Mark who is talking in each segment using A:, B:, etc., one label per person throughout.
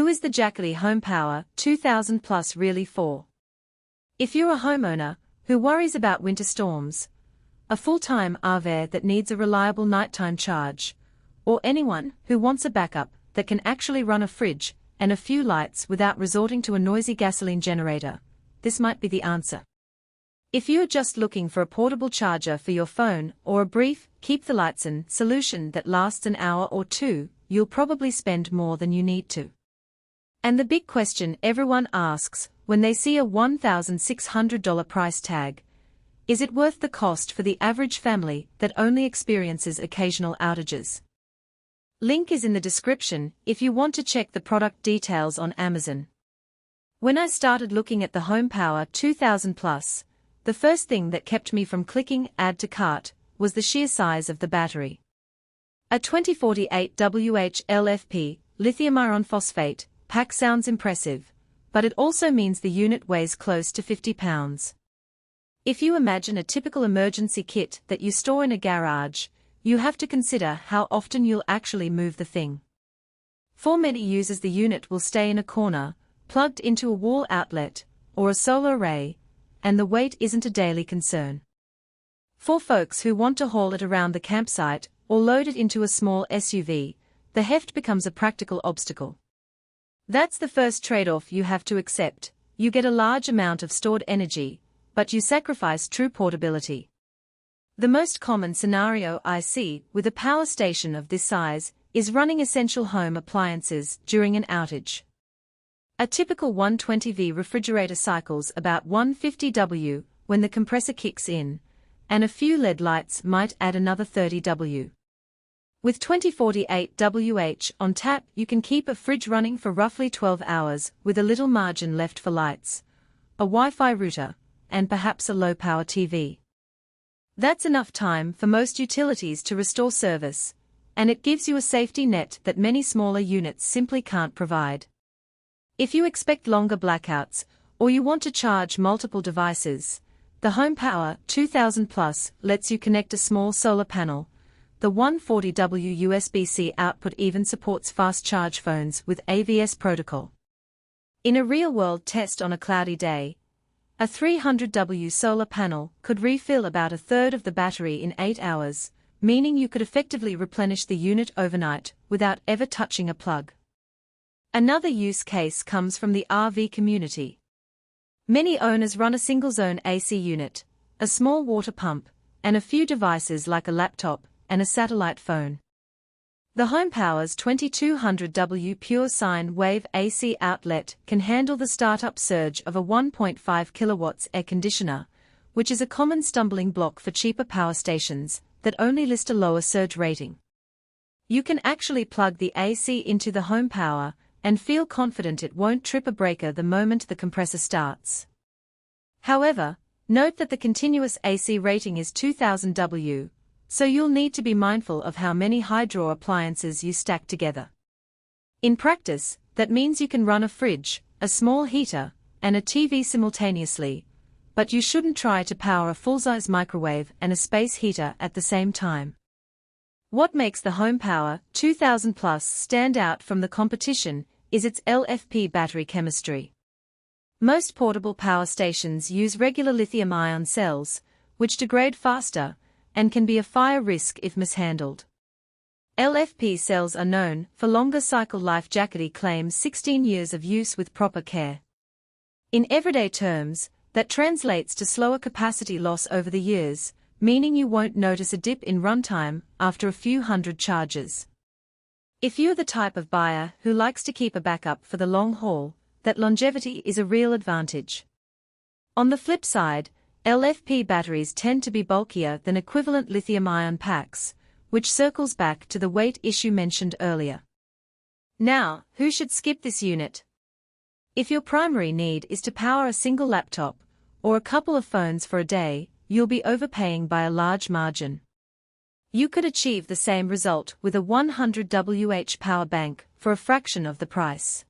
A: Who is the Jackery HomePower 2000 Plus really for? If you're a homeowner who worries about winter storms, a full-time RV that needs a reliable nighttime charge, or anyone who wants a backup that can actually run a fridge and a few lights without resorting to a noisy gasoline generator, this might be the answer. If you're just looking for a portable charger for your phone or a brief, keep-the-lights-on solution that lasts an hour or two, you'll probably spend more than you need to. And the big question everyone asks when they see a $1,600 price tag: is it worth the cost for the average family that only experiences occasional outages? Link is in the description if you want to check the product details on Amazon. When I started looking at the HomePower 2000 Plus, the first thing that kept me from clicking Add to Cart was the sheer size of the battery. A 2048 LFP, lithium iron phosphate, pack sounds impressive, but it also means the unit weighs close to 50 pounds. If you imagine a typical emergency kit that you store in a garage, you have to consider how often you'll actually move the thing. For many users, the unit will stay in a corner, plugged into a wall outlet, or a solar array, and the weight isn't a daily concern. For folks who want to haul it around the campsite or load it into a small SUV, the heft becomes a practical obstacle. That's the first trade-off you have to accept. You get a large amount of stored energy, but you sacrifice true portability. The most common scenario I see with a power station of this size is running essential home appliances during an outage. A typical 120V refrigerator cycles about 150W when the compressor kicks in, and a few LED lights might add another 30W. With 2048 WH on tap, you can keep a fridge running for roughly 12 hours with a little margin left for lights, a Wi-Fi router, and perhaps a low-power TV. That's enough time for most utilities to restore service, and it gives you a safety net that many smaller units simply can't provide. If you expect longer blackouts, or you want to charge multiple devices, the HomePower 2000 Plus lets you connect a small solar panel. The 140W USB-C output even supports fast charge phones with AVS protocol. In a real-world test on a cloudy day, a 300W solar panel could refill about a third of the battery in 8 hours, meaning you could effectively replenish the unit overnight without ever touching a plug. Another use case comes from the RV community. Many owners run a single-zone AC unit, a small water pump, and a few devices like a laptop and a satellite phone. The HomePower's 2200W pure sine wave AC outlet can handle the startup surge of a 1.5 kilowatts air conditioner, which is a common stumbling block for cheaper power stations that only list a lower surge rating. You can actually plug the AC into the HomePower and feel confident it won't trip a breaker the moment the compressor starts. However, note that the continuous AC rating is 2000W, so you'll need to be mindful of how many high-draw appliances you stack together. In practice, that means you can run a fridge, a small heater, and a TV simultaneously, but you shouldn't try to power a full-size microwave and a space heater at the same time. What makes the HomePower 2000 Plus stand out from the competition is its LFP battery chemistry. Most portable power stations use regular lithium-ion cells, which degrade faster and can be a fire risk if mishandled. LFP cells are known for longer cycle life. Jackery claims 16 years of use with proper care. In everyday terms, that translates to slower capacity loss over the years, meaning you won't notice a dip in runtime after a few hundred charges. If you're the type of buyer who likes to keep a backup for the long haul, that longevity is a real advantage. On the flip side, LFP batteries tend to be bulkier than equivalent lithium-ion packs, which circles back to the weight issue mentioned earlier. Now, who should skip this unit? If your primary need is to power a single laptop or a couple of phones for a day, you'll be overpaying by a large margin. You could achieve the same result with a 100WH power bank for a fraction of the price.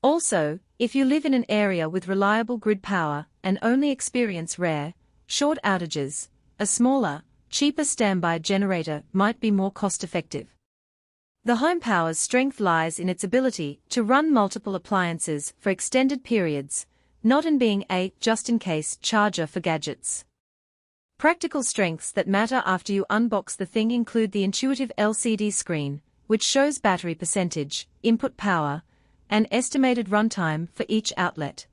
A: Also, if you live in an area with reliable grid power and only experience rare, short outages, a smaller, cheaper standby generator might be more cost-effective. The HomePower's strength lies in its ability to run multiple appliances for extended periods, not in being a just-in-case charger for gadgets. Practical strengths that matter after you unbox the thing include the intuitive LCD screen, which shows battery percentage, input power, and estimated runtime for each outlet.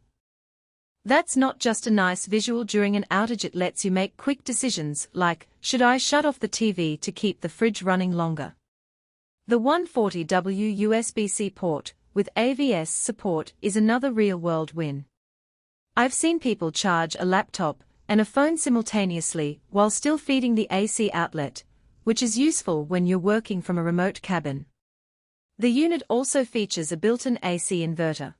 A: That's not just a nice visual during an outage, it lets you make quick decisions like, should I shut off the TV to keep the fridge running longer? The 140W USB-C port, with AVS support, is another real-world win. I've seen people charge a laptop and a phone simultaneously while still feeding the AC outlet, which is useful when you're working from a remote cabin. The unit also features a built-in AC inverter.